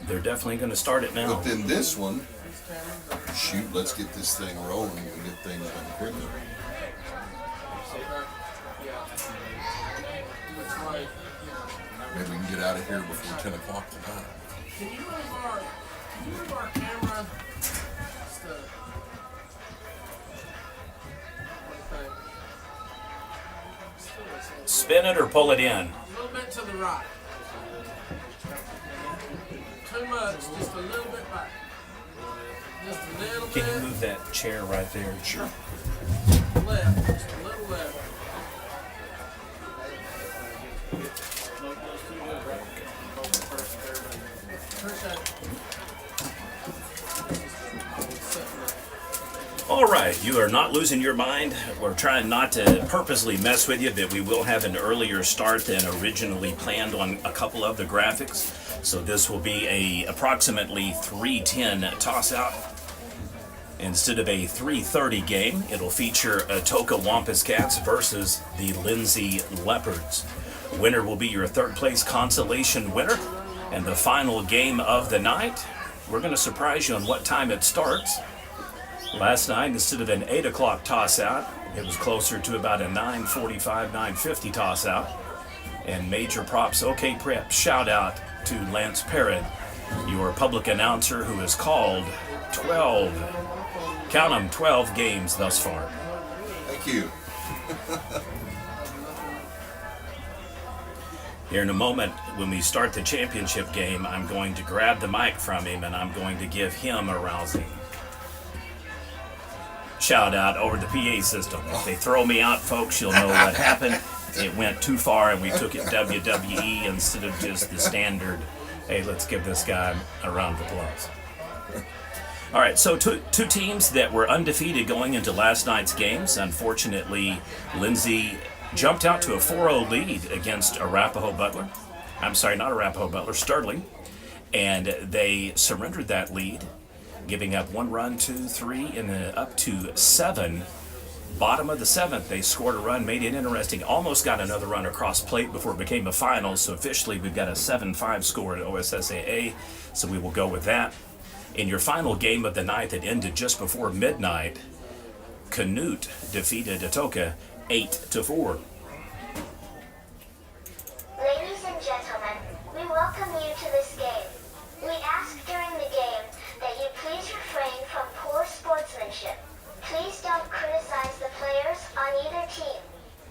they're definitely going to start it now. But then this one, shoot, let's get this thing rolling and get things done quickly. Maybe we can get out of here before 10 o'clock tonight. Can you move our camera? Spin it or pull it in? A little bit to the right. Too much, just a little bit back. Just a little bit. Can you move that chair right there? Sure. Left, just a little left. Appreciate it. All right, you are not losing your mind. We're trying not to purposely mess with you, but we will have an earlier start than originally planned on a couple of the graphics. So this will be a approximately 3:10 toss-out. Instead of a 3:30 game, it'll feature Atoka Wampus Cats versus the Lindsay Leopards. Winner will be your third-place consolation winner. And the final game of the night, we're going to surprise you on what time it starts. Last night, instead of an 8 o'clock toss-out, it was closer to about a 9:45, 9:50 toss-out. And major props, OK Prep, shout out to Lance Parrott, your public announcer who has called 12, count them, 12 games thus far. Thank you. Here in a moment, when we start the championship game, I'm going to grab the mic from him and I'm going to give him a rousing shout out over the PA system. If they throw me out, folks, you'll know what happened. It went too far and we took it WWE instead of just the standard, hey, let's give this guy a round of applause. All right, so two teams that were undefeated going into last night's games. Unfortunately, Lindsay jumped out to a 4-0 lead against Arapahoe Butler. I'm sorry, not Arapahoe Butler, Sterling. And they surrendered that lead, giving up 1 run, 2, 3, and then up to 7. Bottom of the 7th, they scored a run, made it interesting, almost got another run across plate before it became a final. So officially, we've got a 7-5 score at OSSAA, so we will go with that. In your final game of the night that ended just before midnight, Canute defeated Atoka 8-4. Ladies and gentlemen, we welcome you to this game. We ask during the game that you please refrain from poor sportsmanship. Please don't criticize the players on either team.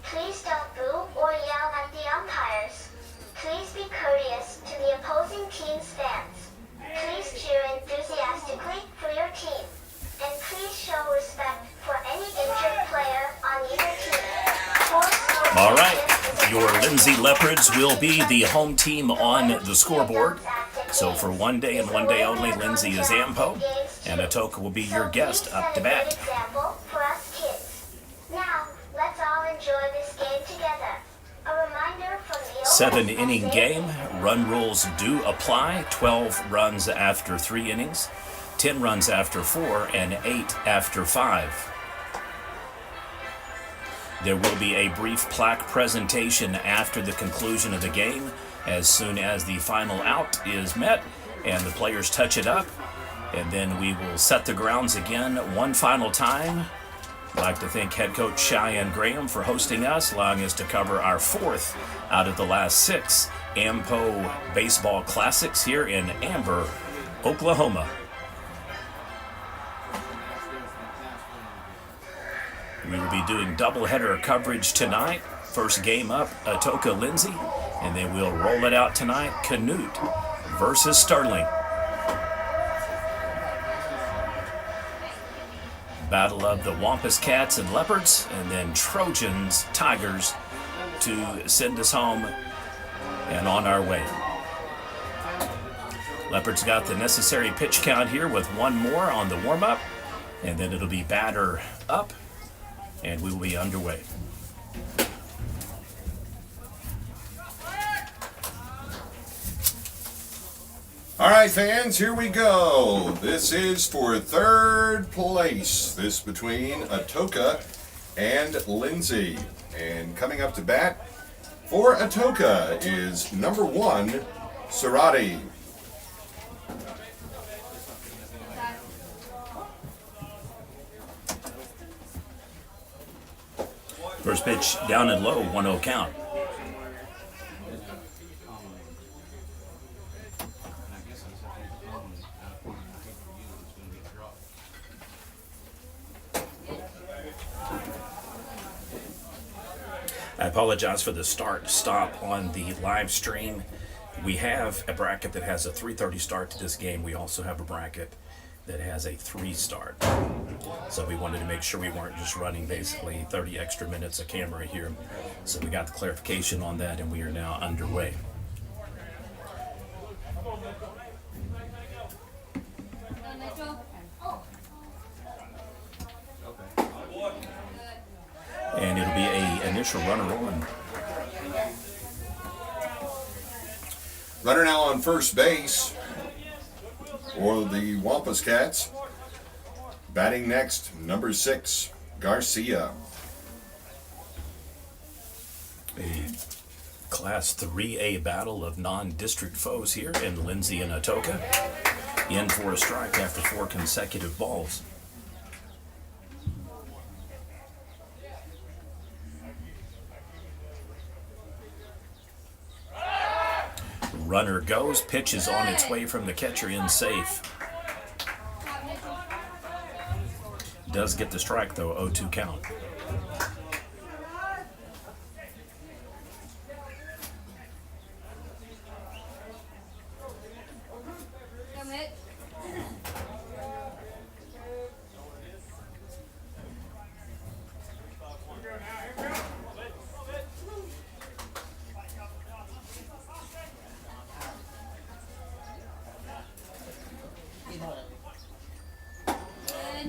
Please don't boo or yell at the umpires. Please be courteous to the opposing team's fans. Please cheer enthusiastically for your team. And please show respect for any injured player on either team. All right, your Lindsay Leopards will be the home team on the scoreboard. So for one day and one day only, Lindsay is AMPO, and Atoka will be your guest up to bat. For us kids. Now, let's all enjoy this game together. A reminder from the 7-inning game. Run rules do apply. 12 runs after 3 innings, 10 runs after 4, and 8 after 5. There will be a brief plaque presentation after the conclusion of the game, as soon as the final out is met and the players touch it up. And then we will set the grounds again one final time. I'd like to thank head coach Cheyenne Graham for hosting us, allowing us to cover our 4th out of the last 6 AMPO baseball classics here in Amber, Oklahoma. We will be doing doubleheader coverage tonight. First game up, Atoka Lindsay, and then we'll roll it out tonight, Canute versus Sterling. Battle of the Wampus Cats and Leopards, and then Trojans, Tigers to send us home and on our way. Leopards got the necessary pitch count here with 1 more on the warm-up, and then it'll be batter up, and we will be underway. All right, fans, here we go. This is for 3rd place. This between Atoka and Lindsay. And coming up to bat for Atoka is number 1, Sarati. First pitch down and low, 1-0 count. I apologize for the start-stop on the live stream. We have a bracket that has a 3:30 start to this game. We also have a bracket that has a 3 start. So we wanted to make sure we weren't just running basically 30 extra minutes of camera here. So we got the clarification on that, and we are now underway. And it'll be a initial runner on. Runner now on first base for the Wampus Cats. Batting next, number 6, Garcia. A Class 3A battle of non-district foes here in Lindsay and Atoka. In for a strike after 4 consecutive balls. Runner goes, pitch is on its way from the catcher in safe. Does get the strike though, 0-2 count.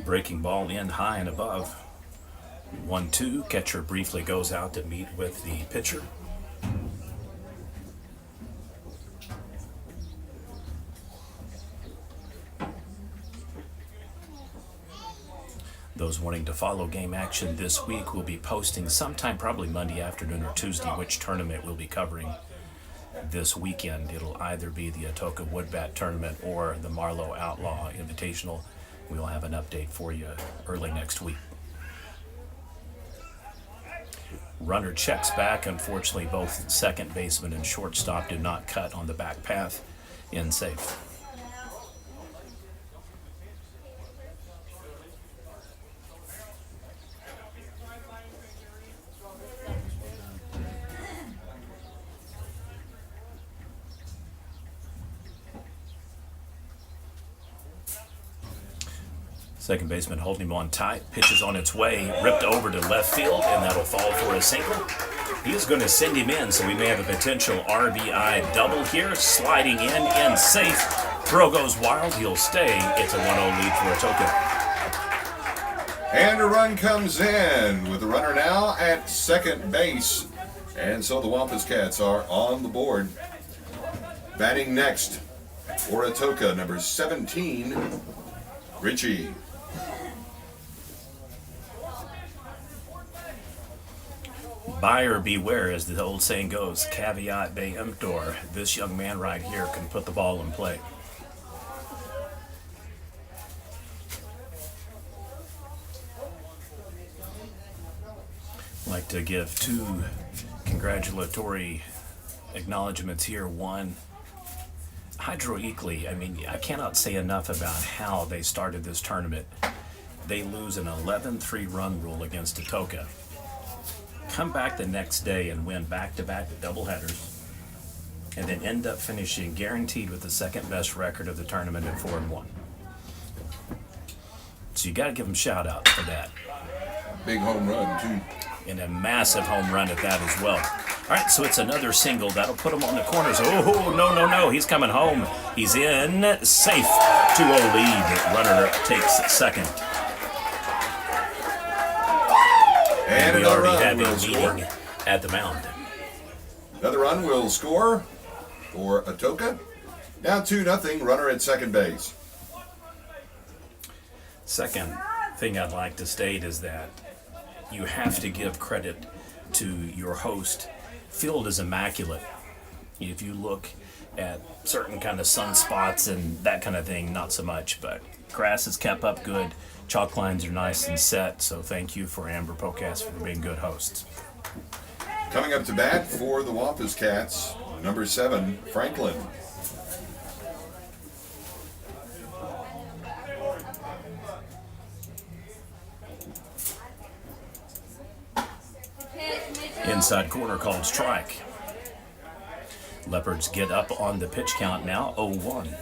Breaking ball in high and above. 1-2. Catcher briefly goes out to meet with the pitcher. Those wanting to follow game action this week will be posting sometime probably Monday afternoon or Tuesday which tournament we'll be covering this weekend. It'll either be the Atoka Woodbat Tournament or the Marlowe Outlaw Invitational. We'll have an update for you early next week. Runner checks back. Unfortunately, both second baseman and shortstop did not cut on the back path. In safe. Second baseman holding him on tight. Pitch is on its way, ripped over to left field, and that'll fall for a single. He is going to send him in, so we may have a potential RBI double here. Sliding in safe. Throw goes wild. He'll stay. It's a 1-0 lead for Atoka. And a run comes in with the runner now at second base. And so the Wampus Cats are on the board. Batting next for Atoka, number 17, Richie. Buyer beware, as the old saying goes. Caveat emptor. This young man right here can put the ball in play. I'd like to give 2 congratulatory acknowledgments here. One, Hydro Eakley. I mean, I cannot say enough about how they started this tournament. They lose an 11-3 run rule against Atoka. Come back the next day and win back-to-back doubleheaders, and then end up finishing guaranteed with the second best record of the tournament at 4-1. So you got to give them shout out for that. Big home run too. And a massive home run at that as well. All right, so it's another single. That'll put him on the corners. Oh, no. He's coming home. He's in. Safe. 2-0 lead. Runner takes second. And we already have a meeting at the mound. Another run will score for Atoka. Now 2-0, runner at second base. Second thing I'd like to state is that you have to give credit to your host. Field is immaculate. If you look at certain kind of sunspots and that kind of thing, not so much. But grass is kept up good. Chalk lines are nice and set. So thank you for Amber Podcast for being good hosts. Coming up to bat for the Wampus Cats, number 7, Franklin. Inside corner called strike. Leopards get up on the pitch count now, 0-1.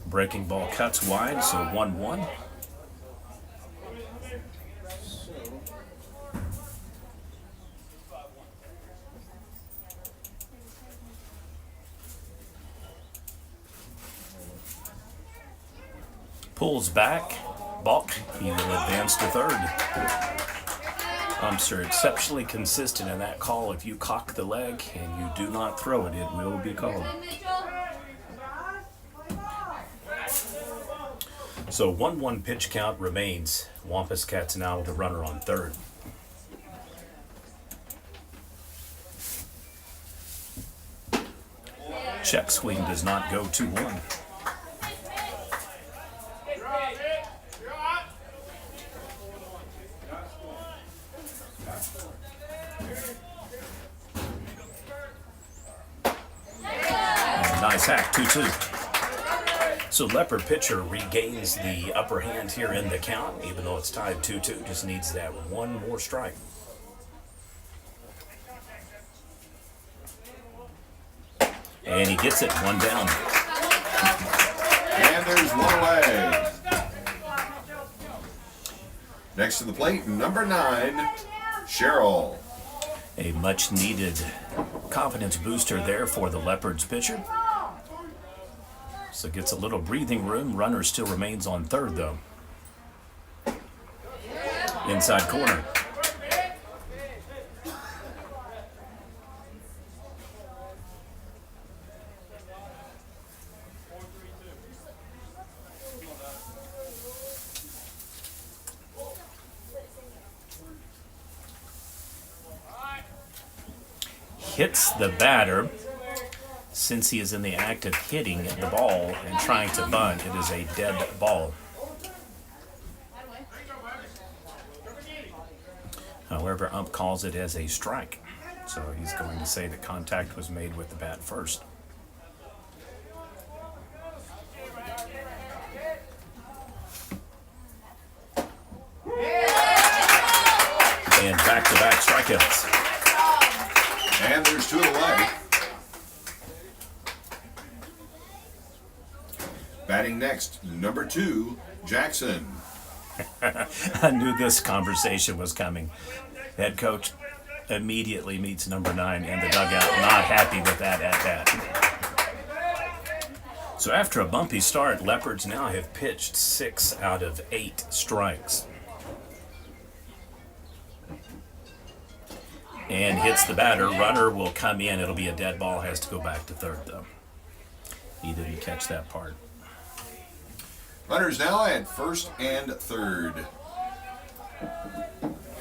Breaking ball cuts wide, so 1-1. Pulls back, balk, he will advance to third. Umps are exceptionally consistent in that call. If you cock the leg and you do not throw it, it will be called. So 1-1 pitch count remains. Wampus Cats now with a runner on third. Check swing does not go 2-1. Nice hack, 2-2. So Leopard pitcher regains the upper hand here in the count, even though it's tied 2-2. Just needs that one more strike. And he gets it, one down. And there's one away. Next to the plate, number 9, Cheryl. A much needed confidence booster there for the Leopards pitcher. So gets a little breathing room. Runner still remains on third though. Inside corner. Hits the batter. Since he is in the act of hitting the ball and trying to bunt, it is a dead ball. However, ump calls it as a strike. So he's going to say that contact was made with the bat first. And back-to-back strikeouts. And there's 2 away. Batting next, number 2, Jackson. I knew this conversation was coming. Head coach immediately meets number 9 in the dugout, not happy with that at bat. So after a bumpy start, Leopards now have pitched 6 out of 8 strikes. And hits the batter. Runner will come in. It'll be a dead ball. Has to go back to third, though. He didn't catch that part. Runners now at first and third.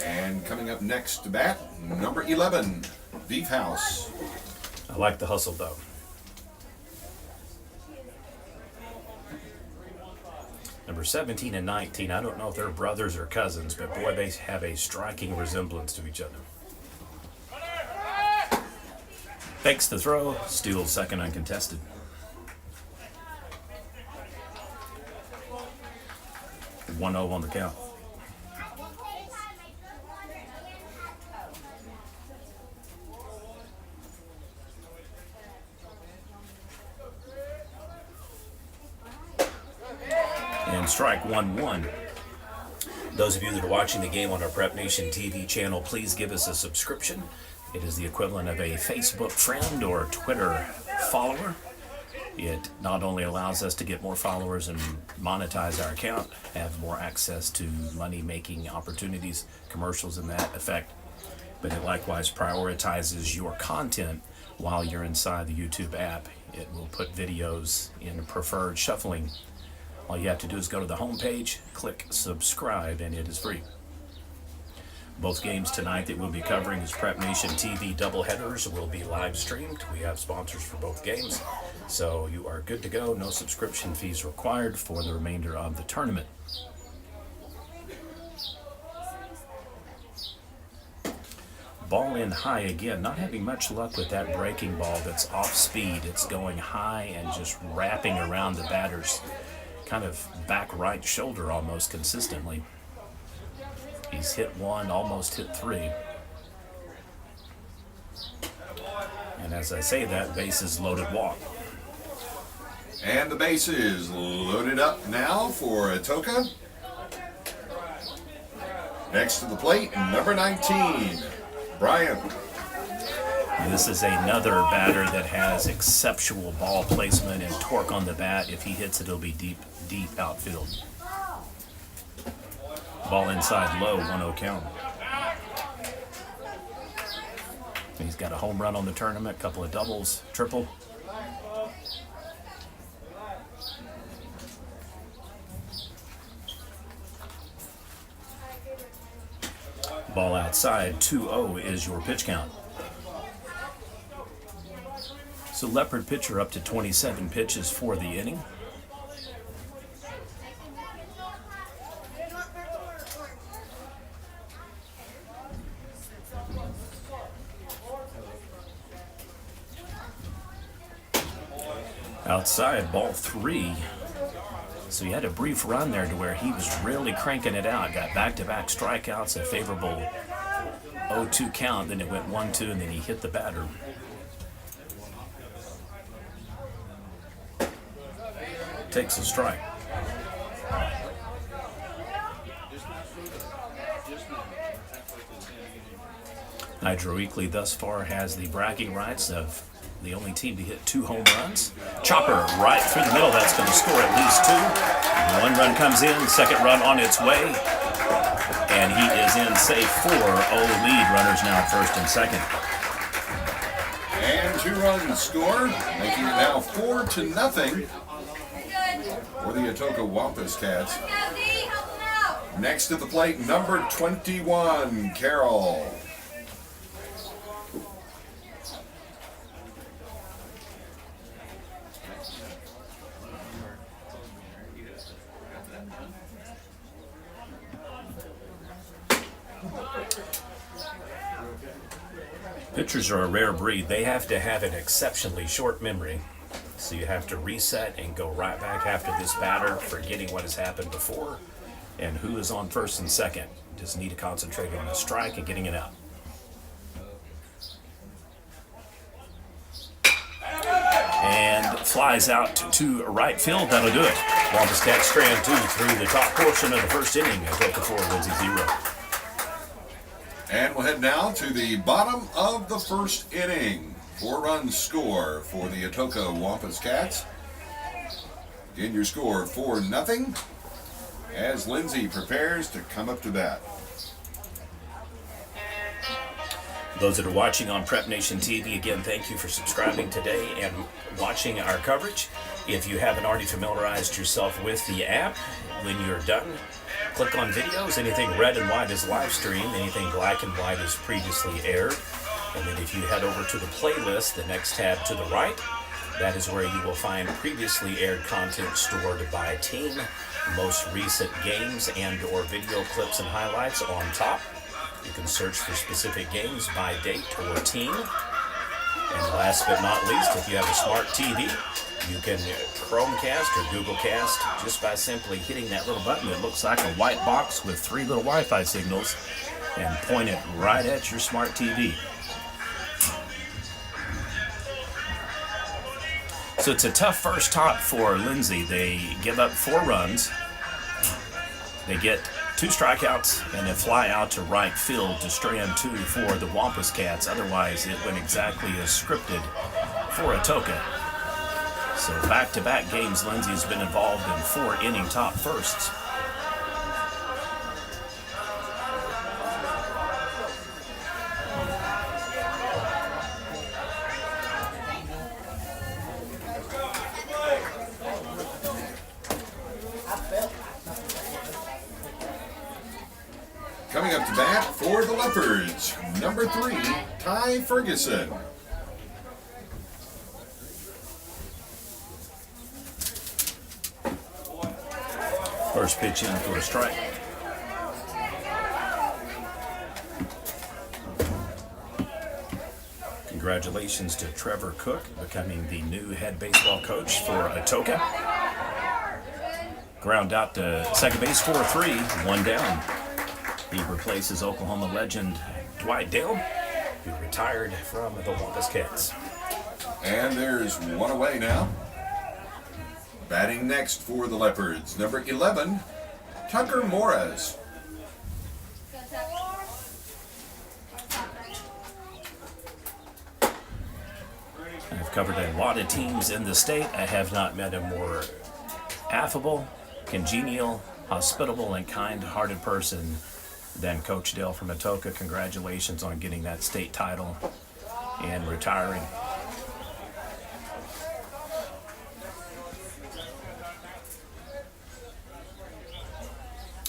And coming up next to bat, number 11, Beef House. I like the hustle, though. Number 17 and 19. I don't know if they're brothers or cousins, but boy, they have a striking resemblance to each other. Fakes the throw, steals second uncontested. One 0 on the count. And strike 1-1. Those of you that are watching the game on our Prep Nation TV channel, please give us a subscription. It is the equivalent of a Facebook friend or Twitter follower. It not only allows us to get more followers and monetize our account, have more access to money-making opportunities, commercials in that effect, but it likewise prioritizes your content while you're inside the YouTube app. It will put videos in preferred shuffling All you have to do is go to the home page, click subscribe, and it is free. Both games tonight that we'll be covering as Prep Nation TV doubleheaders will be live streamed. We have sponsors for both games, so you are good to go. No subscription fees required for the remainder of the tournament. Ball in high again. Not having much luck with that breaking ball that's off speed. It's going high and just wrapping around the batter's kind of back right shoulder almost consistently. He's hit one, almost hit three. And as I say that, bases loaded walk. And the base is loaded up now for Atoka. Next to the plate, number 19, Brian. This is another batter that has exceptional ball placement and torque on the bat. If he hits it, it'll be deep, deep outfield. Ball inside low, 1-0 count. He's got a home run on the tournament, couple of doubles, triple. Ball outside, 2-0 is your pitch count. So Leopard pitcher up to 27 pitches for the inning. Outside, ball 3. So he had a brief run there to where he was really cranking it out. Got back-to-back strikeouts, a favorable 0-2 count. Then it went 1-2, and then he hit the batter. Takes a strike. Hydro Weekly thus far has the bragging rights of the only team to hit 2 home runs. Chopper right through the middle. That's going to score at least 2. 1 run comes in, second run on its way. And he is in safe 4-0 lead. Runners now at first and second. And 2 runs scored, making it now 4-0 for the Atoka Wampus Cats. Next at the plate, number 21, Carol. Pitchers are a rare breed. They have to have an exceptionally short memory. So you have to reset and go right back after this batter, forgetting what has happened before and who is on first and second. Just need to concentrate on the strike and getting it out. And flies out to right field. That'll do it. Wampus Cats strand 2 through the top portion of the first inning. Atoka 4, Lindsay 0. And we'll head now to the bottom of the first inning. 4-run score for the Atoka Wampus Cats. Again, your score 4-0 as Lindsay prepares to come up to bat. Those that are watching on Prep Nation TV, again, thank you for subscribing today and watching our coverage. If you haven't already familiarized yourself with the app, when you're done, click on videos. Anything red and white is live stream. Anything black and white is previously aired. And then if you head over to the playlist, the next tab to the right, that is where you will find previously aired content stored by team, most recent games and or video clips and highlights on top. You can search for specific games by date or team. And last but not least, if you have a smart TV, you can Chromecast or Google Cast just by simply hitting that little button that looks like a white box with 3 little Wi-Fi signals and point it right at your smart TV. So it's a tough first top for Lindsay. They give up 4 runs. They get 2 strikeouts and a fly out to right field to strand 2 for the Wampus Cats. Otherwise, it went exactly as scripted for Atoka. So back-to-back games, Lindsay has been involved in 4 inning top firsts. Leopards, number 3, Ty Ferguson. First pitch in for a strike. Congratulations to Trevor Cook, becoming the new head baseball coach for Atoka. Ground out to second base, 4-3, one down. He replaces Oklahoma legend Dwight Dale, who retired from the Wampus Cats. And there's one away now. Batting next for the Leopards, number 11, Tucker Morris. I've covered a lot of teams in the state. I have not met a more affable, congenial, hospitable, and kind-hearted person than Coach Dale from Atoka. Congratulations on getting that state title and retiring.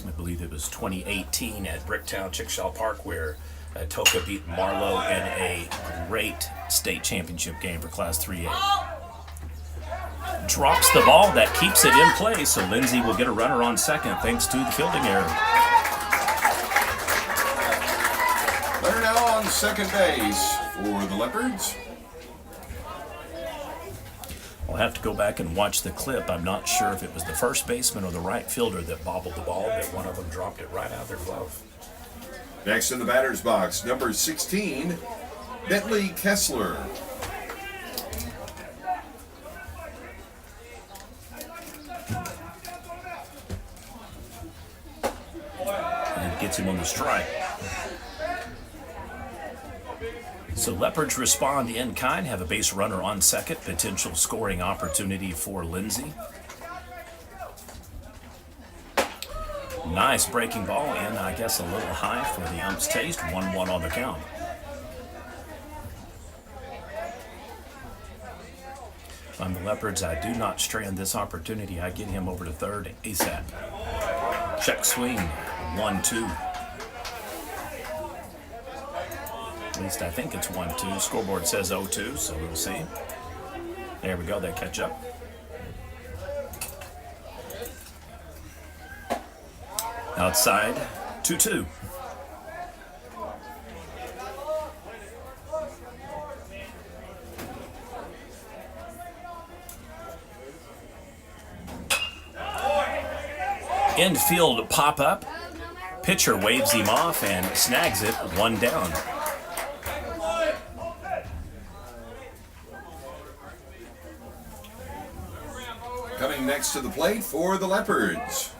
I believe it was 2018 at Bricktown Chickshaw Park where Atoka beat Marlowe in a great state championship game for Class 3A. Drops the ball, that keeps it in play, so Lindsay will get a runner on second thanks to the fielding error. They're now on second base for the Leopards. I'll have to go back and watch the clip. I'm not sure if it was the first baseman or the right fielder that bobbled the ball, but one of them dropped it right out of their glove. Next in the batter's box, number 16, Bentley Kessler. And gets him on the strike. So Leopards respond in kind, have a base runner on second, potential scoring opportunity for Lindsay. Nice breaking ball in, I guess a little high for the ump's taste. 1-1 on the count. If I'm the Leopards, I do not strand this opportunity. I get him over to third ASAP. Check swing, 1-2. At least I think it's 1-2. Scoreboard says 0-2, so we'll see. There we go, they catch up. Outside, 2-2. Infield pop up. Pitcher waves him off and snags it, one down. Coming next to the plate for the Leopards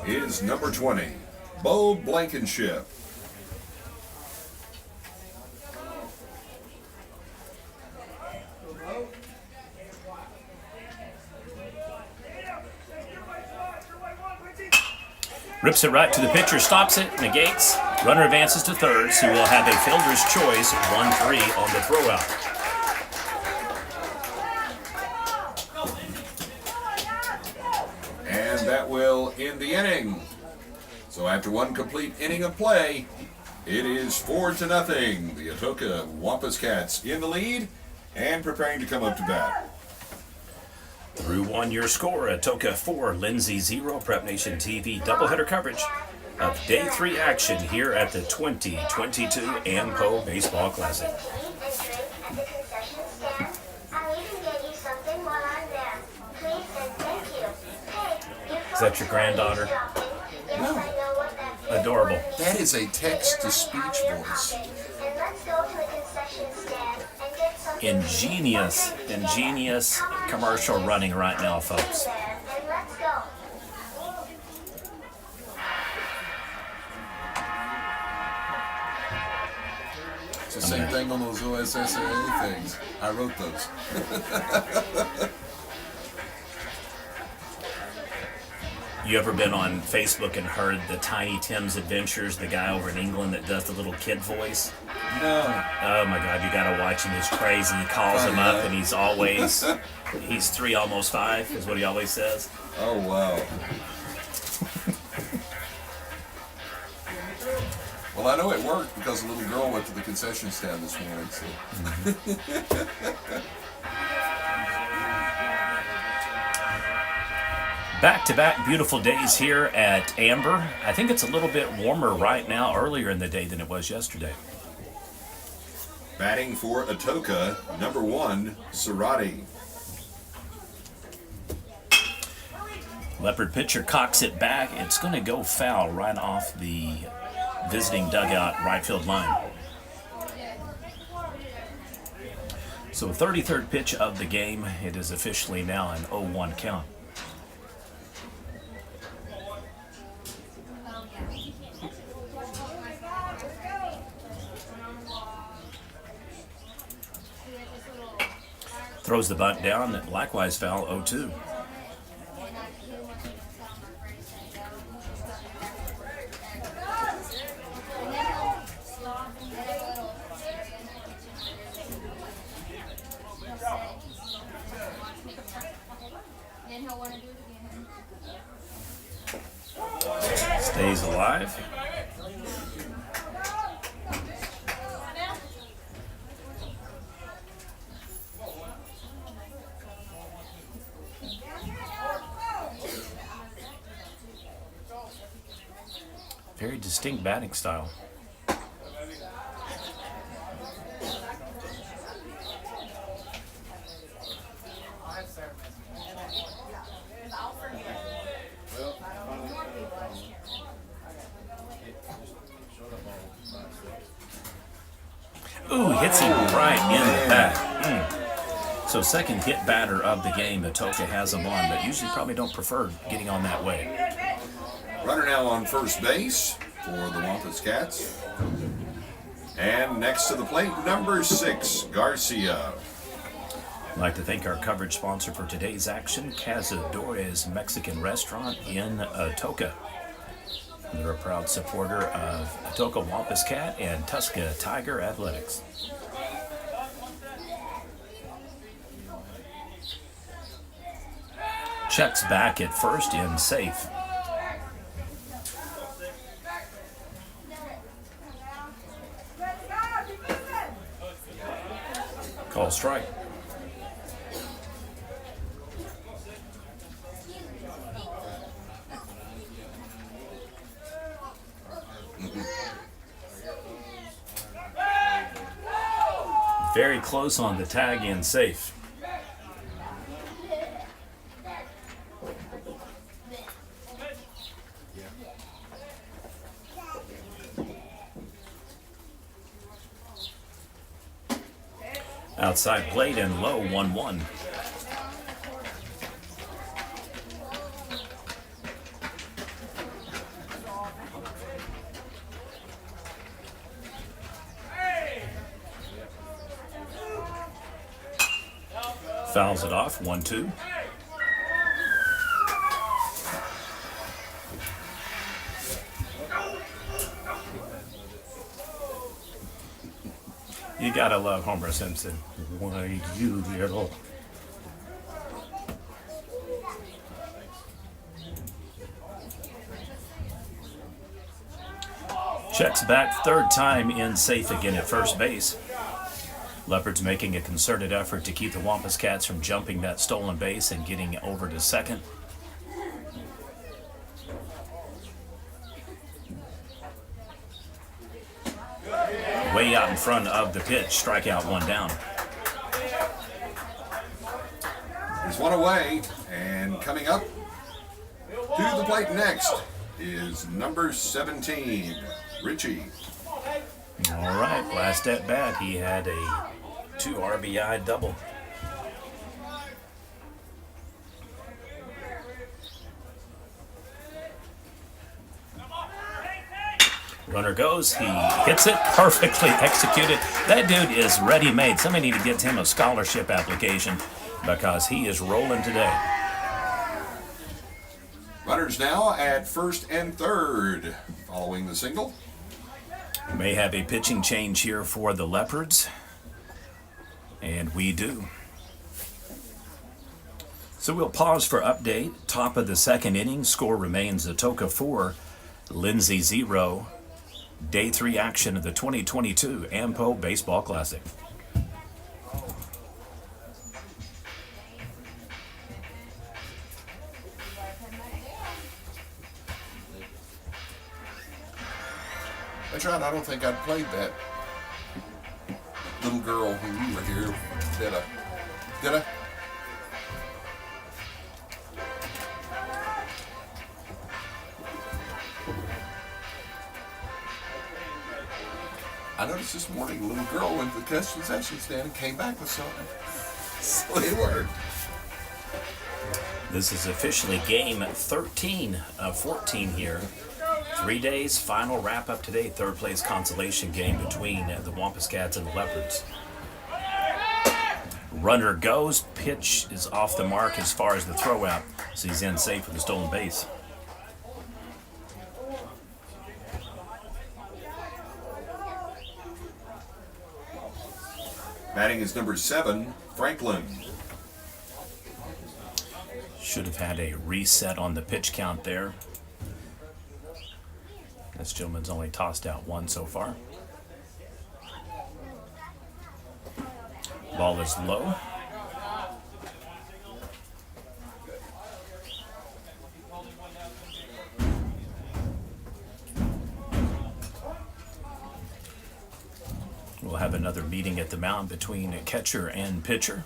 is number 20, Bo Blankenship. Rips it right to the pitcher, stops it, negates. Runner advances to third, so we'll have a fielder's choice, 1-3 on the throwout. And that will end the inning. So after one complete inning of play, it is 4-0. The Atoka Wampus Cats in the lead and preparing to come up to bat. Through 1 year score, Atoka 4, Lindsay 0, Prep Nation TV doubleheader coverage of Day 3 action here at the 2022 AMPO Baseball Classic. Is that your granddaughter? No. Adorable. That is a text-to-speech voice. Ingenious commercial running right now, folks. It's the same thing on those OSSAA things. I wrote those. You ever been on Facebook and heard the Tiny Tim's Adventures, the guy over in England that does the little kid voice? No. Oh my God, you gotta watch him. He's crazy. He calls him up and he's 3, almost 5, is what he always says. Oh, wow. Well, I know it worked because a little girl went to the concession stand this morning. So. Back-to-back beautiful days here at Amber. I think it's a little bit warmer right now, earlier in the day than it was yesterday. Batting for Atoka, number 1, Cerati. Leopard pitcher cocks it back. It's going to go foul right off the visiting dugout right field line. So 33rd pitch of the game. It is officially now an 0-1 count. Throws the bunt down, likewise foul, 0-2. Stays alive. Very distinct batting style. Ooh, hits him right in the back. So second hit batter of the game. Atoka has him on, but usually probably don't prefer getting on that way. Runner now on first base for the Wampus Cats. And next to the plate, number 6, Garcia. I'd like to thank our coverage sponsor for today's action, Cazadorez Mexican Restaurant in Atoka. They're a proud supporter of Atoka Wampus Cat and Tuska Tiger Athletics. Checks back at first in safe. Call strike. Very close on the tag in safe. Outside plate and low, 1-1. Fouls it off, 1-2. You gotta love Homer Simpson. Why, you little. Checks back, third time in safe again at first base. Leopards making a concerted effort to keep the Wampus Cats from jumping that stolen base and getting over to second. Way out in front of the pitch, strikeout, 1 down. There's one away, and coming up to the plate next is number 17, Richie. All right, last at bat, he had a 2 RBI double. Runner goes, he hits it, perfectly executed. That dude is ready-made. Somebody need to get him a scholarship application because he is rolling today. Runners now at first and third, following the single. May have a pitching change here for the Leopards, and we do. So we'll pause for update. Top of the second inning, score remains Atoka 4, Lindsay 0. Day 3 action of the 2022 AMPO Baseball Classic. That's right, I don't think I'd played that little girl when you were here, did I? Did I? I noticed this morning a little girl went to the concession stand and came back with something. So it worked. This is officially game 13 of 14 here. 3 days, final wrap up today. Third place consolation game between the Wampus Cats and the Leopards. Runner goes, pitch is off the mark as far as the throw out, so he's in safe with a stolen base. Batting is number 7, Franklin. Should have had a reset on the pitch count there. This gentleman's only tossed out one so far. Ball is low. We'll have another meeting at the mound between catcher and pitcher.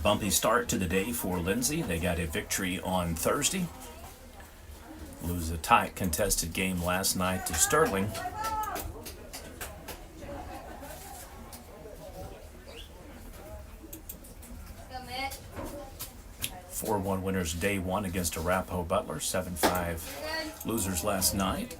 Bumpy start to the day for Lindsay. They got a victory on Thursday. Lose a tight contested game last night to Sterling. Go, Mitt. 4-1 winners day 1 against Arapahoe Butler. 7-5 losers last night.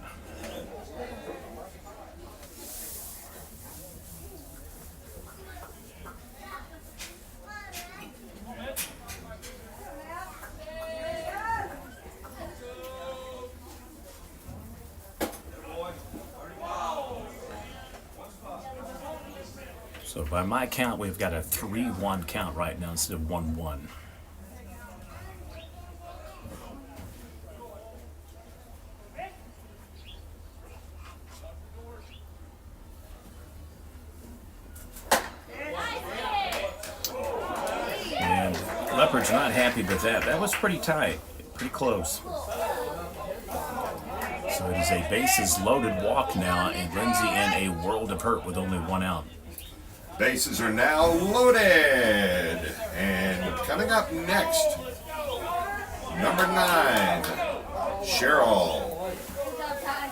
So by my count, we've got a 3-1 count right now instead of 1-1. And Leopard's not happy with that. That was pretty tight, pretty close. So it is a bases loaded walk now, and Lindsay in a world of hurt with only 1 out. Bases are now loaded. And coming up next, number 9, Cheryl. Good job, Ty.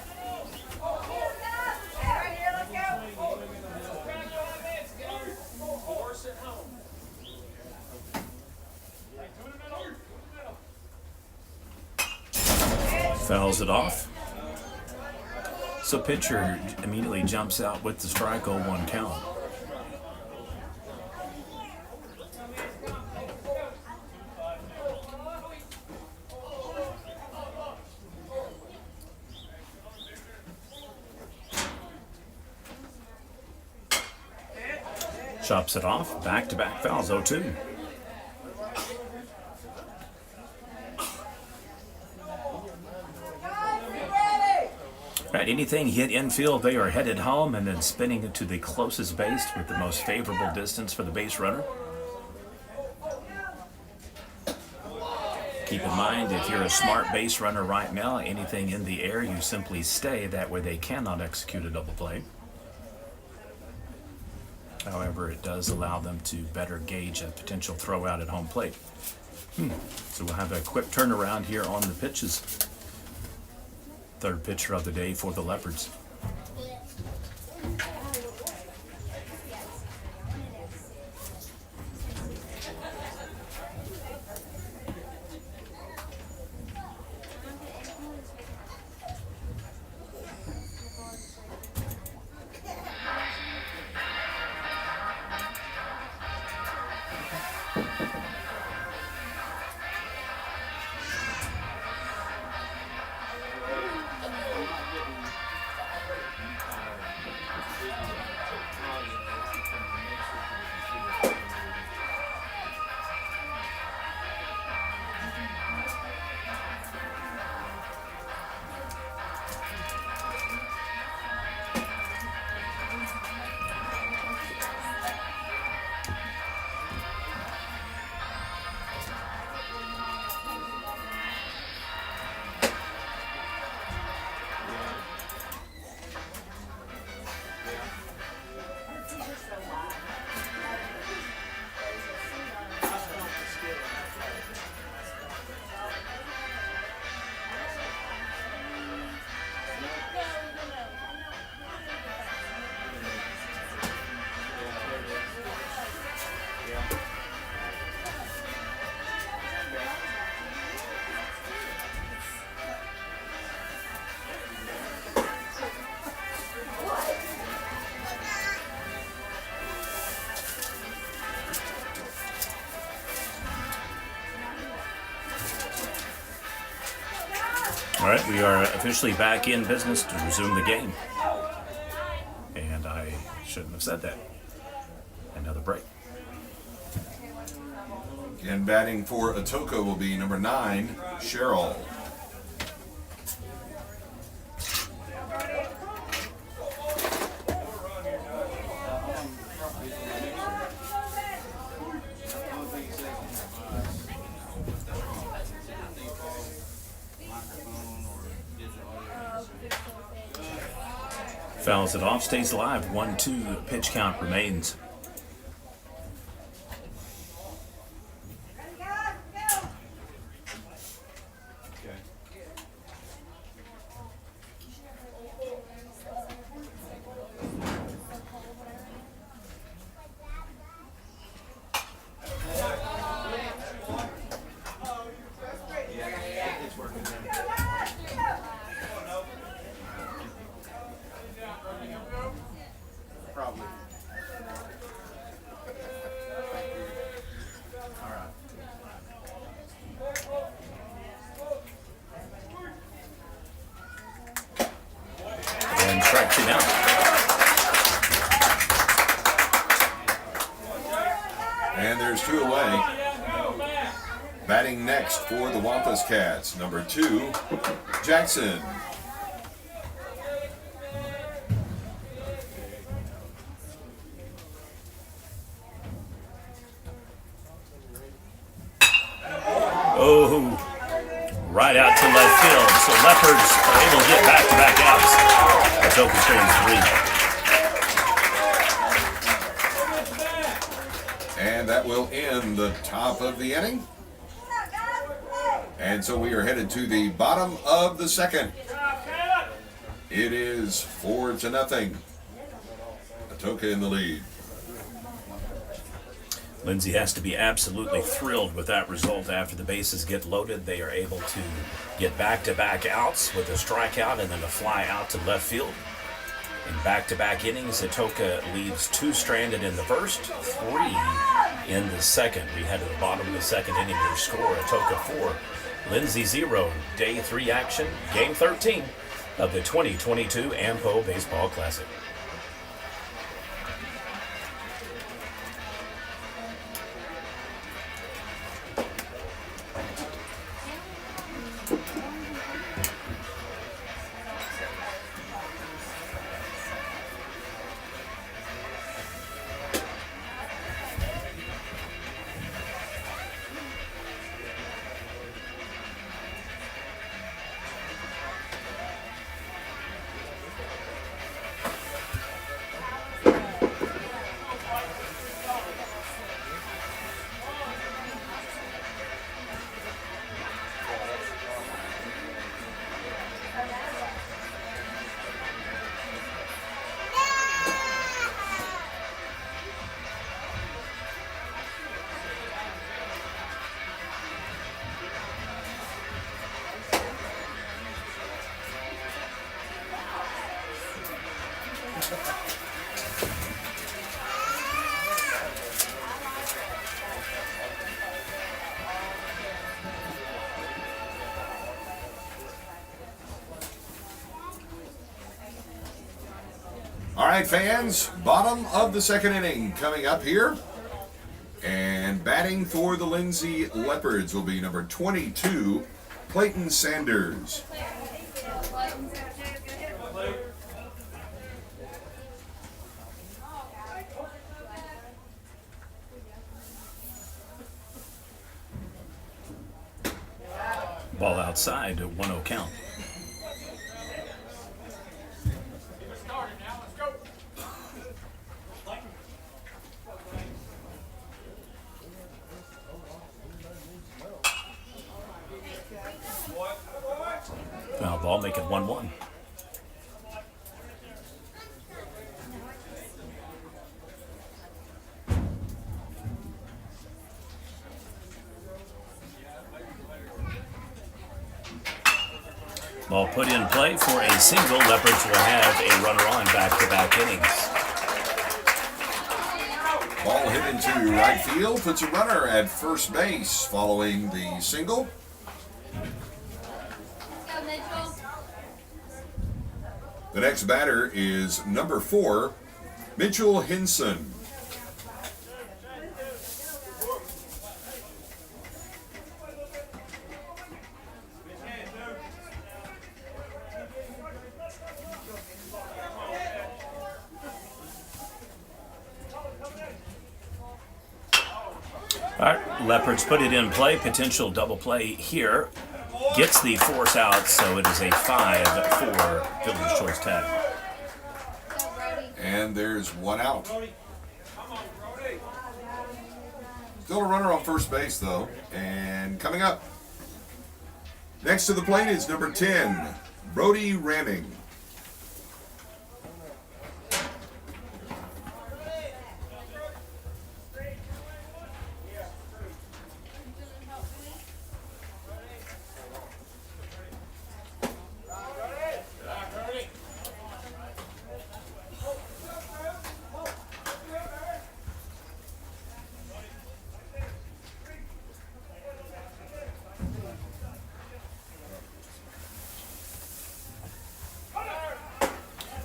Fouls it off. So pitcher immediately jumps out with the strike 0-1 count. Chops it off. Back-to-back fouls 0-2. Right, anything hit infield, they are headed home and then spinning it to the closest base with the most favorable distance for the base runner. Keep in mind, if you're a smart base runner right now, anything in the air, you simply stay. That way they cannot execute a double play. However, it does allow them to better gauge a potential throw out at home plate. So we'll have a quick turnaround here on the pitches. Third pitcher of the day for the Leopards. right, we are officially back in business to resume the game. And I shouldn't have said that. Another break. And batting for Atoka will be number 9, Cheryl. Fouls it off, stays alive. 1-2, pitch count remains. And strikes him out. And there's 2 away. Batting next for the Wampus Cats, number 2, Jackson. Oh, right out to left field. So Leopards are able to get back-to-back outs. Atoka scores 3. And that will end the top of the inning. And so we are headed to the bottom of the second. It is 4-0. Atoka in the lead. Lindsay has to be absolutely thrilled with that result. After the bases get loaded, they are able to get back-to-back outs with a strikeout and then a fly out to left field. In back-to-back innings, Atoka leaves 2 stranded in the first, 3 in the second. We head to the bottom of the second inning. Their score, Atoka 4, Lindsay 0. Day 3 action, Game 13 of the 2022 AMPO Baseball Classic. All right, fans, bottom of the second inning coming up here. And batting for the Lindsay Leopards will be number 22, Clayton Sanders. Ball outside, a 1-0 count. Foul ball, make it 1-1. Ball put in play for a single. Leopards will have a runner on back-to-back innings. Ball hit into right field, puts a runner at first base following the single. Go, Mitchell. The next batter is number 4, Mitchell Hinson. All right, Leopards put it in play. Potential double play here. Gets the force out, so it is a 5-4 fielder's choice tag. And there's one out. Still a runner on first base, though. And coming up, next to the plate is number 10, Brody Ramming.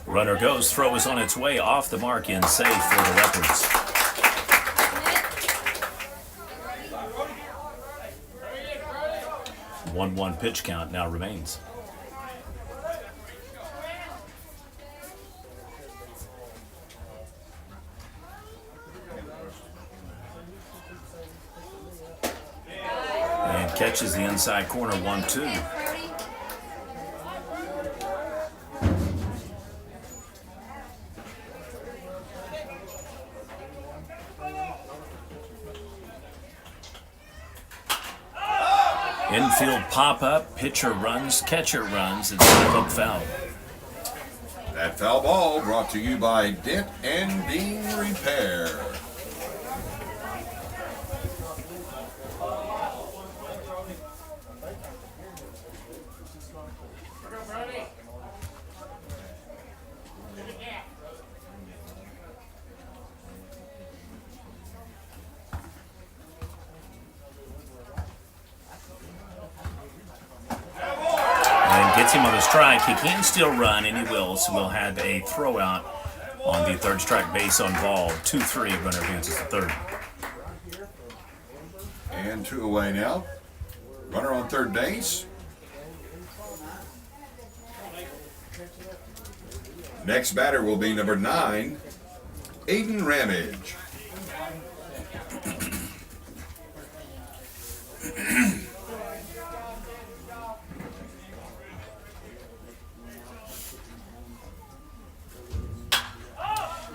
Runner goes, throw is on its way, off the mark and safe for the Leopards. One 1 pitch count now remains. And catches the inside corner, 1-2. Infield pop-up, pitcher runs, catcher runs, it's a hook foul. That foul ball brought to you by Dent and Dean Repair. Gets him on the strike. He can still run, and he will. So we'll have a throw out on the third strike base on ball. 2-3. Runner advances to third. And 2 away now. Runner on third base. Next batter will be number 9, Aiden Ramage.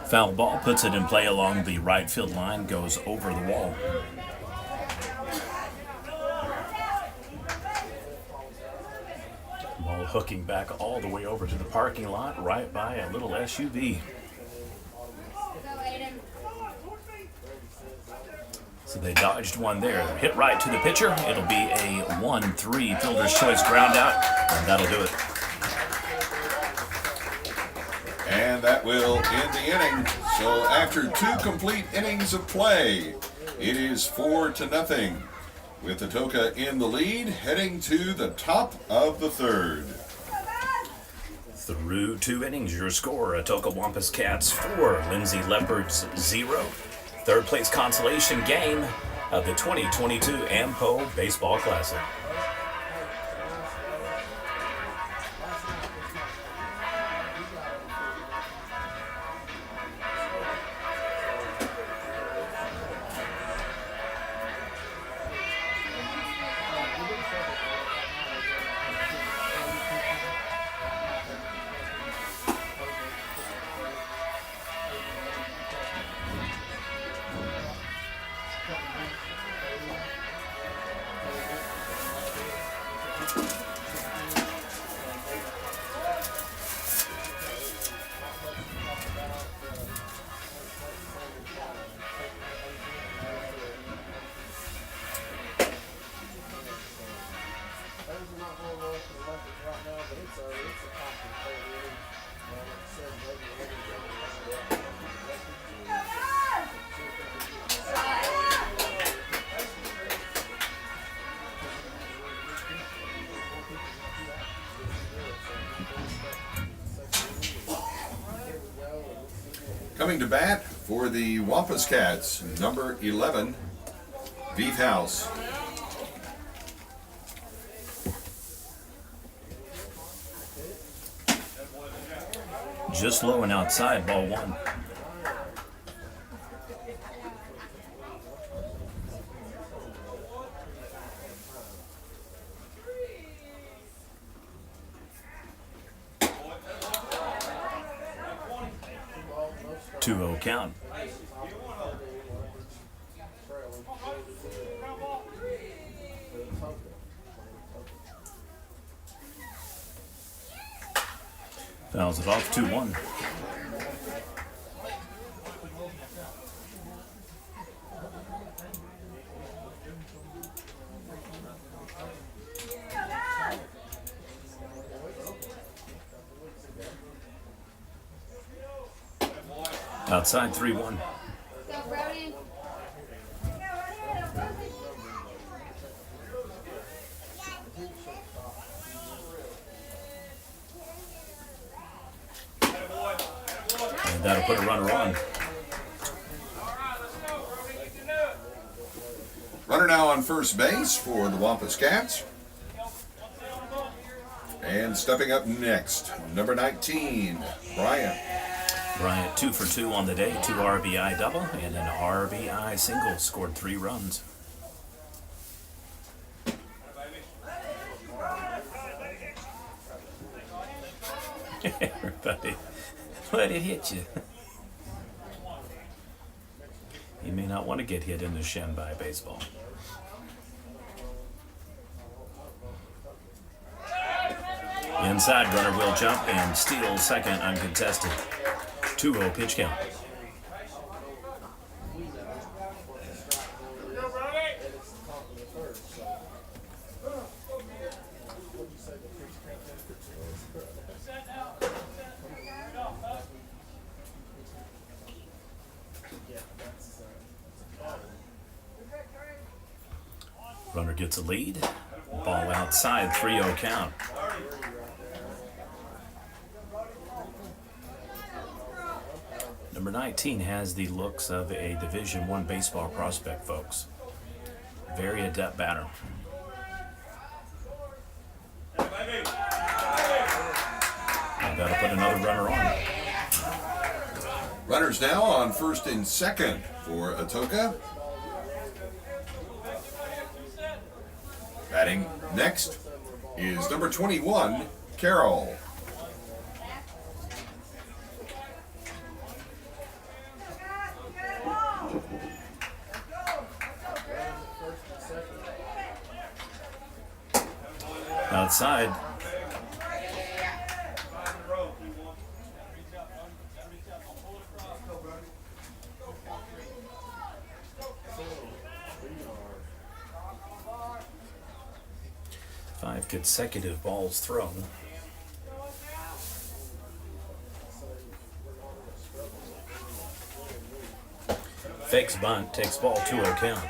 Foul ball puts it in play along the right field line, goes over the wall. Ball hooking back all the way over to the parking lot, right by a little SUV. So they dodged one there. Hit right to the pitcher. It'll be a 1-3 fielder's choice ground out, and that'll do it. And that will end the inning. So after 2 complete innings of play, it is 4-0, with Atoka in the lead, heading to the top of the third. Through 2 innings, your score: Atoka Wampus Cats 4, Lindsay Leopards 0. Third place consolation game of the 2022 AMPO Baseball Classic. Coming to bat for the Wampus Cats, number 11, Beef House. Just low and outside, ball one. Two-0 count. Fouls it off, 2-1. Outside, 3-1. Go, Brody. And that'll put a runner on. Runner now on first base for the Wampus Cats. And stepping up next, number 19, Bryant. Bryant 2 for 2 on the day, 2 RBI double and an RBI single, scored 3 runs. Everybody, let it hit you. You may not want to get hit in the shin by a baseball. Inside, runner will jump and steal second uncontested. 2-0 pitch count. Runner gets a lead. Ball outside, 3-0 count. Number 19 has the looks of a Division I baseball prospect, folks. Very adept batter. And that'll put another runner on. Runners now on first and second for Atoka. Batting next is number 21, Carroll. Outside. Five consecutive balls thrown. Fakes bunt, takes ball, 2-0 count.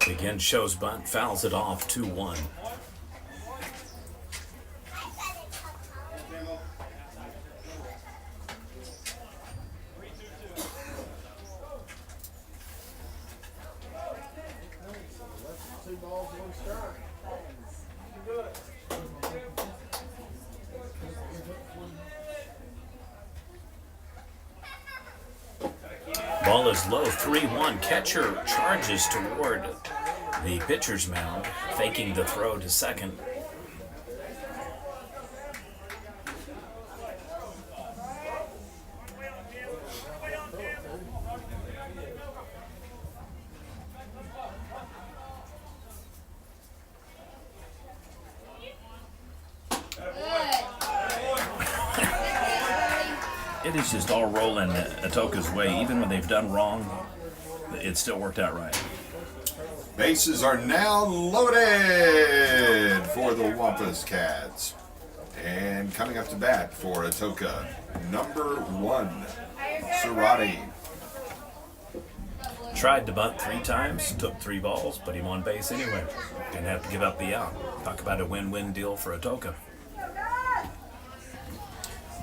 Again, shows bunt, fouls it off, 2-1. Ball is low, 3-1. Catcher charges toward the pitcher's mound, faking the throw to second. It is just all rolling Atoka's way. Even when they've done wrong, it still worked out right. Bases are now loaded for the Wampus Cats. And coming up to bat for Atoka, number 1, Serrati. Tried to bunt 3 times, took 3 balls, but he won base anyway. Didn't have to give up the out. Talk about a win-win deal for Atoka.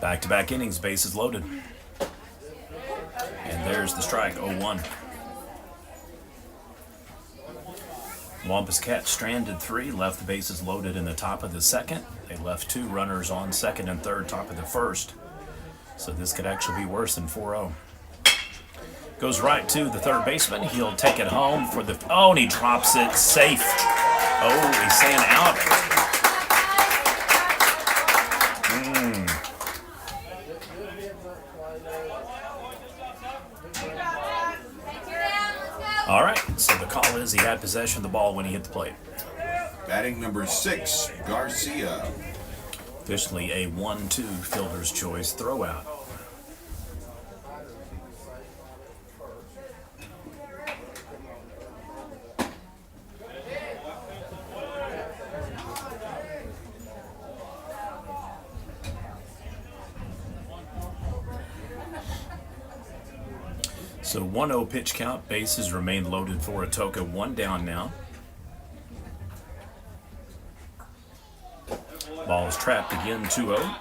Back-to-back innings, bases loaded. And there's the strike, 0-1. Wampus Cat stranded 3, left the bases loaded in the top of the second. They left 2 runners on second and third, top of the first. So this could actually be worse than 4-0. Goes right to the third baseman. He'll take it home for the... Oh, and he drops it safe. Oh, he's saying out. All right, so the call is he had possession of the ball when he hit the plate. Batting number 6, Garcia. Officially a 1-2 fielder's choice throwout. So 1-0 pitch count, bases remain loaded for Atoka, 1 down now. Ball is trapped again, 2-0.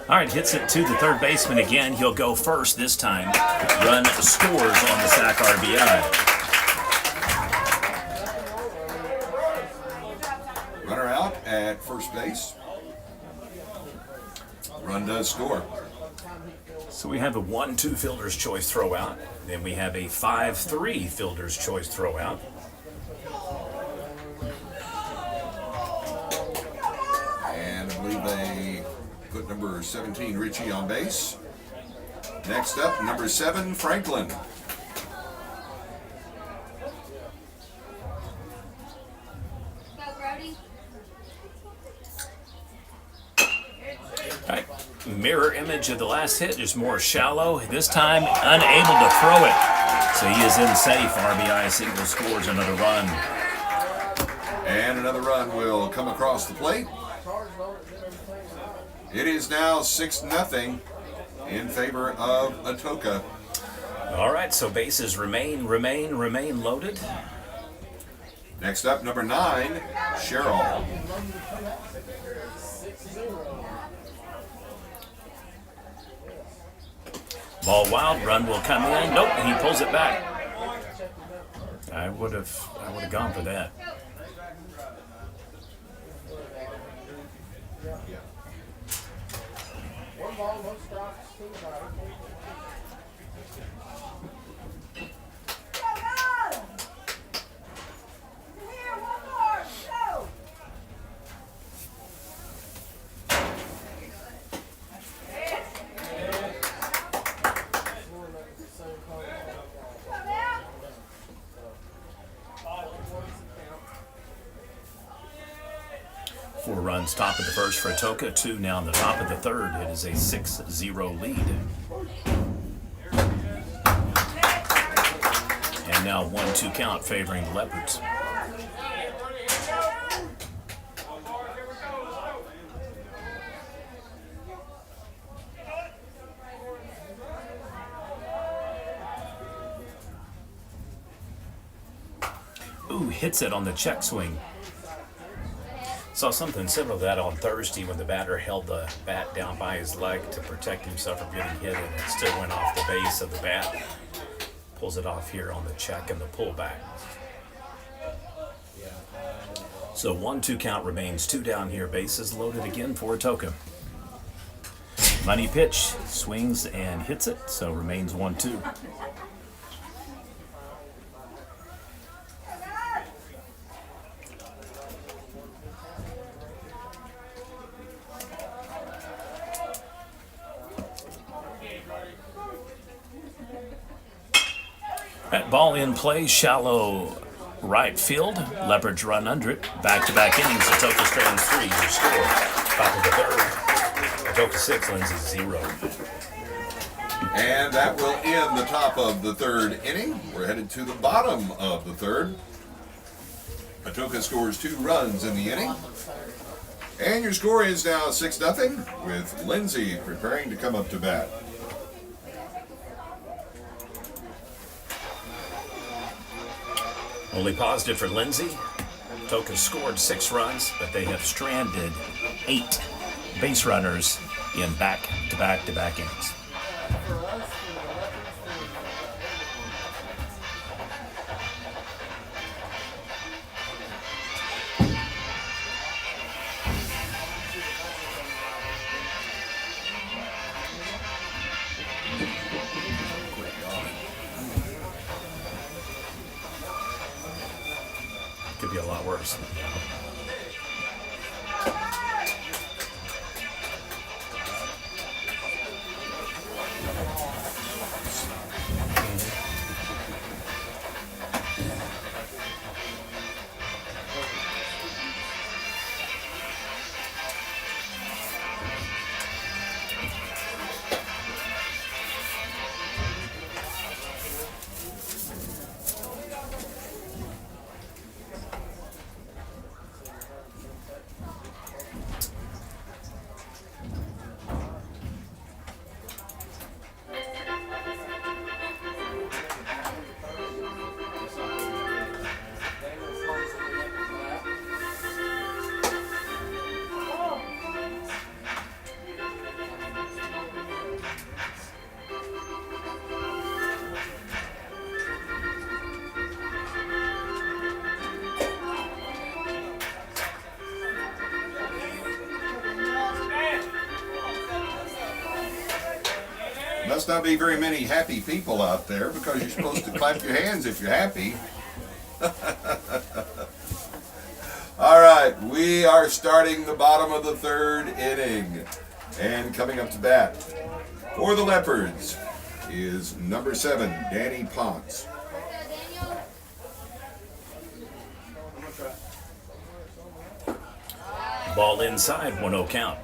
All right, hits it to the third baseman again. He'll go first this time. Run scores on the sac RBI. Runner out at first base. Run does score. So we have a 1-2 fielder's choice throwout. Then we have a 5-3 fielder's choice throwout. And I believe they put number 17, Richie, on base. Next up, number 7, Franklin. Go, Brody. All right, mirror image of the last hit is more shallow. This time, unable to throw it. So he is in safe. RBI single, scores another run. And another run will come across the plate. It is now 6-0 in favor of Atoka. All right, so bases remain loaded. Next up, number 9, Cheryl. Ball wild, run will come in. Nope, he pulls it back. I would have gone for that. Four runs, top of the first for Atoka, 2 now in the top of the third. It is a 6-0 lead. And now 1-2 count favoring the Leopards. Ooh, hits it on the check swing. Saw something similar to that on Thursday when the batter held the bat down by his leg to protect himself from getting hit, and it still went off the base of the bat. Pulls it off here on the check and the pullback. So 1-2 count remains, 2 down here. Bases loaded again for Atoka. Money pitch, swings and hits it, so remains 1-2. That ball in play, shallow right field. Leopards run under it. Back-to-back innings. Atoka strands 3. Your score. Top of the third. Atoka 6, Lindsay 0. And that will end the top of the third inning. We're headed to the bottom of the third. Atoka scores 2 runs in the inning. And your score is now 6-0 with Lindsay preparing to come up to bat. Only positive for Lindsay. Atoka scored 6 runs, but they have stranded 8 base runners in back-to-back innings. Could be a lot worse. Must not be very many happy people out there because you're supposed to clap your hands if you're happy. All right, we are starting the bottom of the third inning. And coming up to bat for the Leopards is number 7, Danny Ponce. Ball inside, 1-0 count.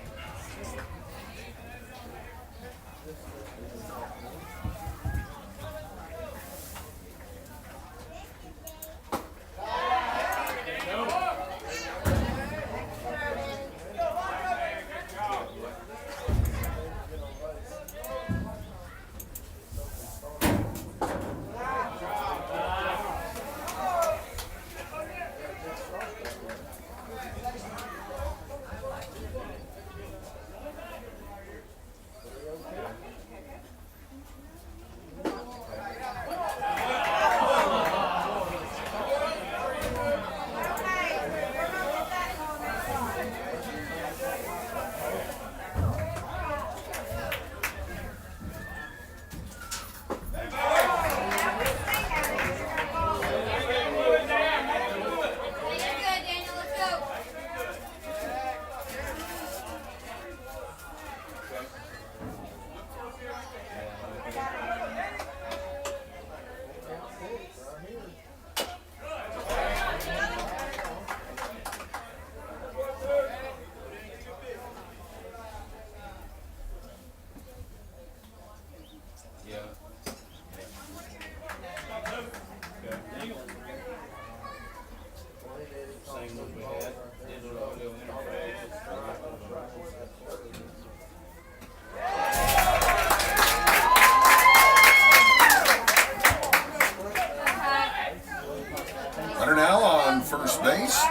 Runner now on first base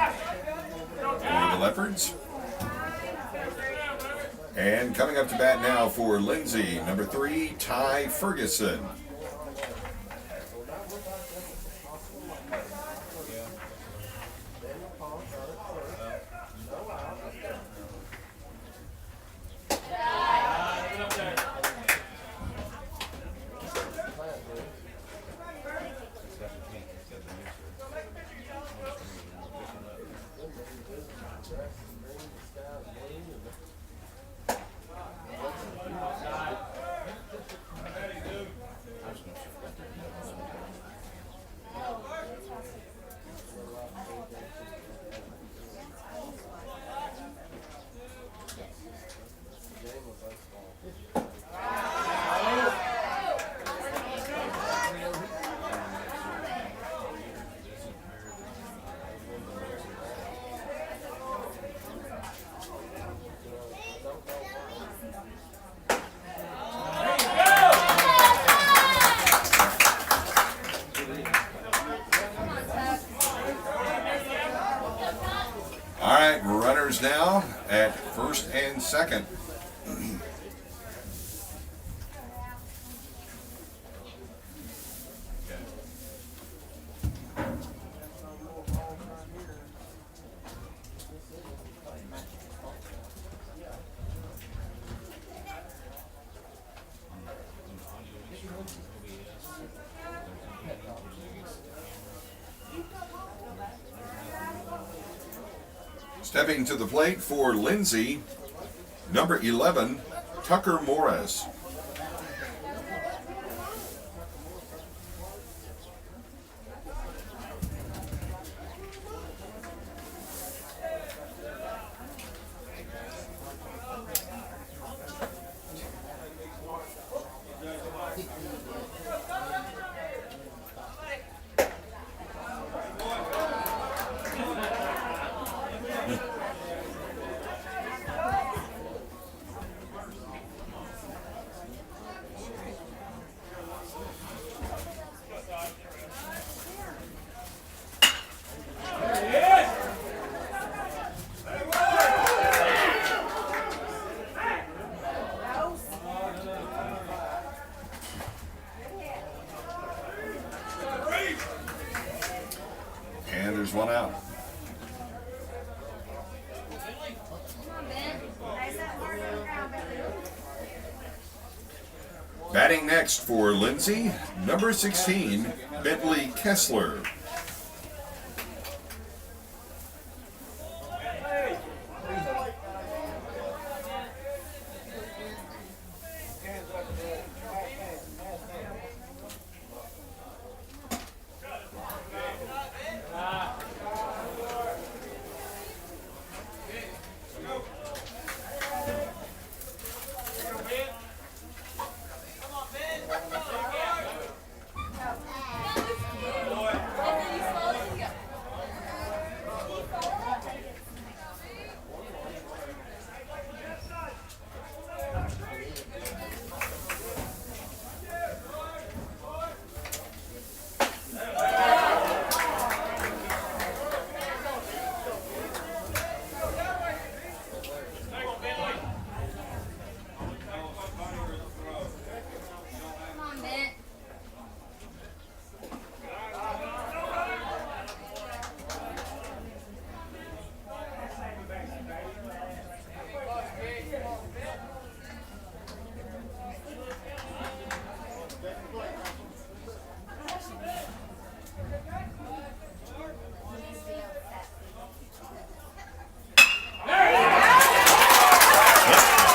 for the Leopards. And coming up to bat now for Lindsay, number 3, Ty Ferguson. First and second. Stepping to the plate for Lindsay, number 11, Tucker Morris. And there's one out. Batting next for Lindsay, number 16, Bentley Kessler.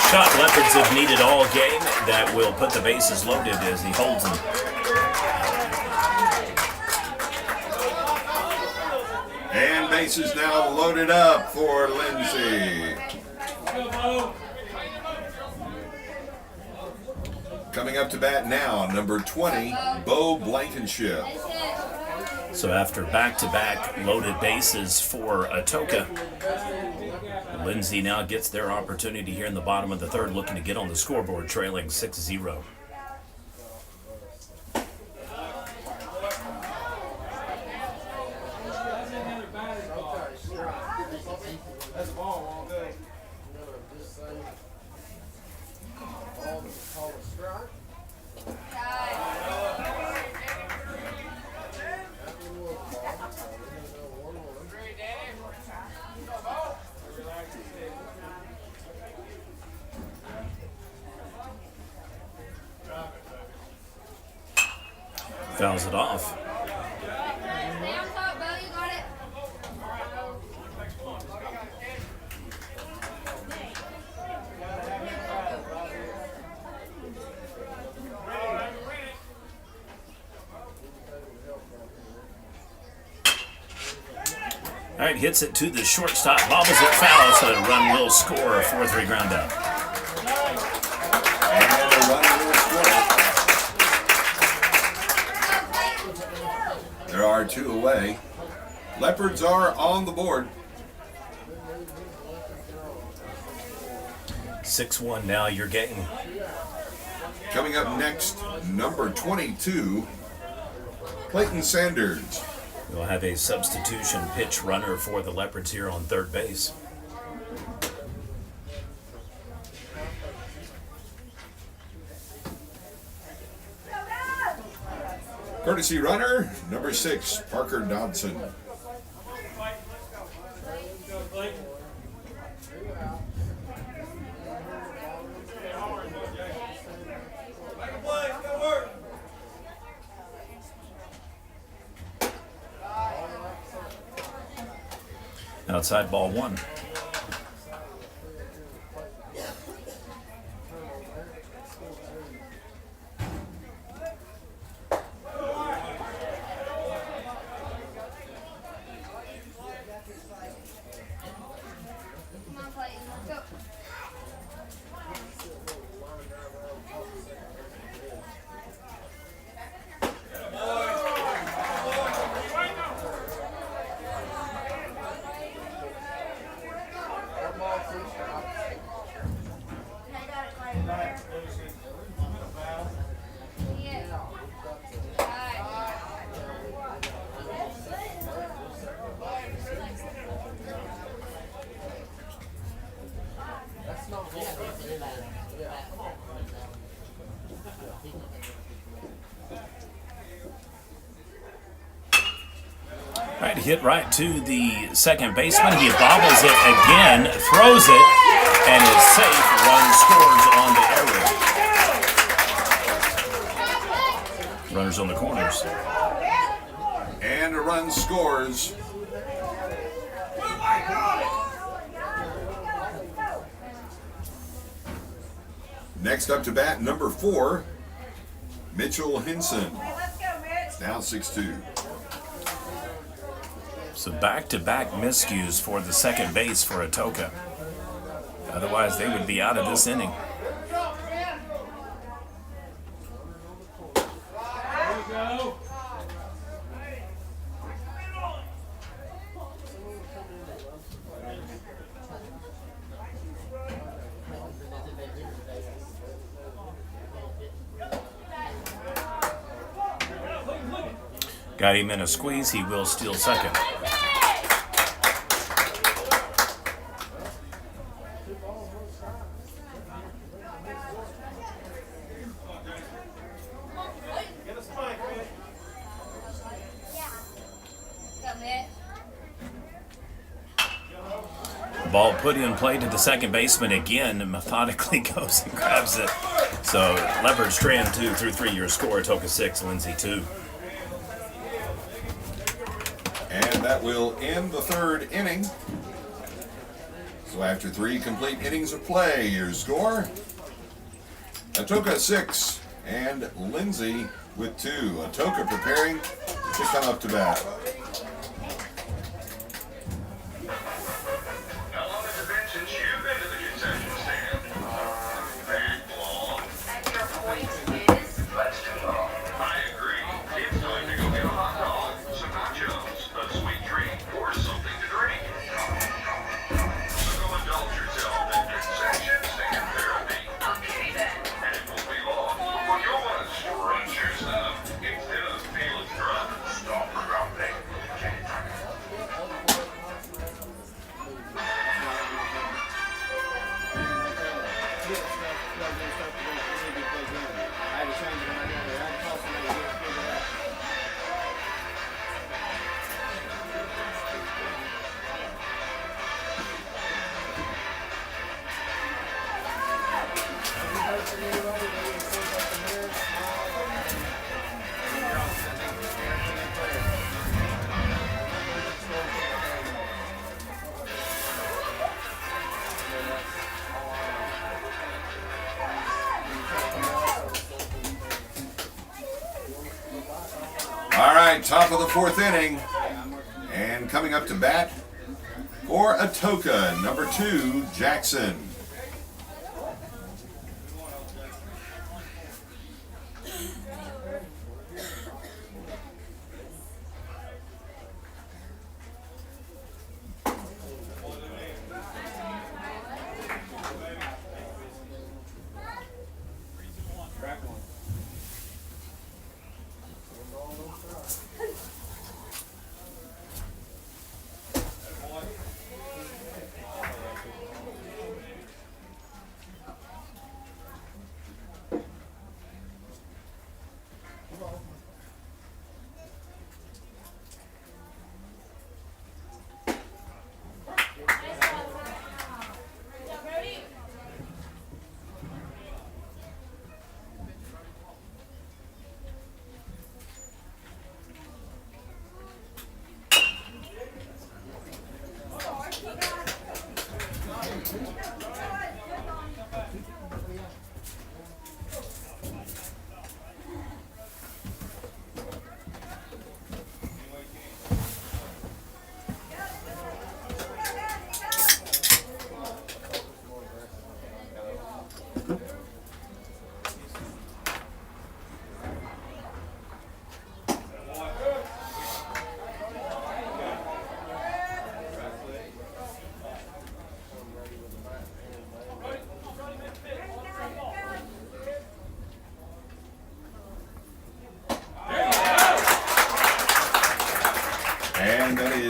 Shot Leopards have needed all game. That will put the bases loaded as he holds them. And bases now loaded up for Lindsay. Coming up to bat now, number 20, Bo Blankenship. So after back-to-back loaded bases for Atoka, Lindsay now gets their opportunity here in the bottom of the third, looking to get on the scoreboard, trailing 6-0. Fouls it off. Down top, Bo, you got it. All right, hits it to the shortstop, bobbles it foul, so the run will score. 4-3 ground out. And the run will score. There are two away. Leopards are on the board. 6-1 now, your game. Coming up next, number 22, Clayton Sanders. We'll have a substitution pitch runner for the Leopards here on third base. Courtesy runner, number 6, Parker Dodson. Outside ball 1. Come on, Clayton. Let's go. I got it, Clayton. Yeah. All right. Right, hit right to the second baseman. He bobbles it again, throws it, and is safe. Run scores on the error. Runners on the corners. And a run scores. Next up to bat, number 4, Mitchell Hinson. Now 6-2. So back-to-back miscues for the second base for Atoka. Otherwise, they would be out of this inning. Got him in a squeeze. He will steal second. Go, Mitch. Ball put in play to the second baseman again, and methodically goes and grabs it. So Leopard Strand 2 through 3, your score. Atoka 6, Lindsay 2. And that will end the third inning. So after 3 complete innings of play, your score, Atoka 6 and Lindsay with 2. Atoka preparing to come up to bat. How long has it been since you've been to the concession stand? That long. And your point is? That's too long. I agree. It's time to go get a hot dog, some nachos, a sweet treat, or something to drink. So go indulge yourself in concession stand therapy. Okay then. And it won't be long before you'll want to stretch yourself instead of feeling drunk. Stop grumbling. All right, top of the 4th inning. And coming up to bat for Atoka, number 2, Jackson.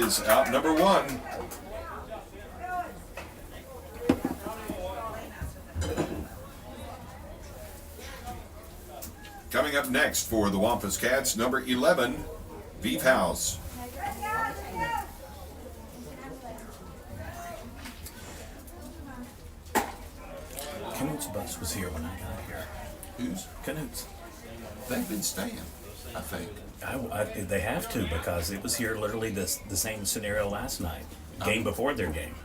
is out number one. Coming up next for the Wampus Cats, number 11, Beef House. Canute's bus was here when I got here. Who's? Canute's. They've been staying, I think. They have to because it was here literally the same scenario last night. Game before their game.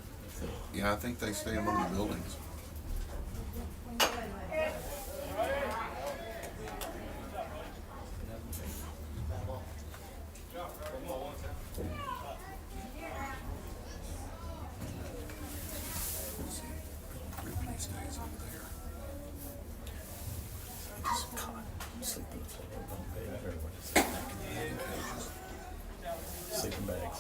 Yeah, I think they stay in one of the buildings. Ripley stays over there. Just caught. Sleep in the floor. Don't pay that, or what is it? Sleeping bags.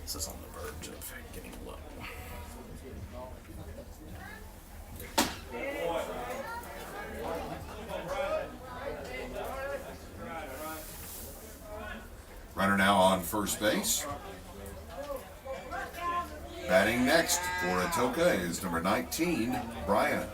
This is on the verge of getting low. Runner now on first base. Batting next for Atoka is number 19, Brian.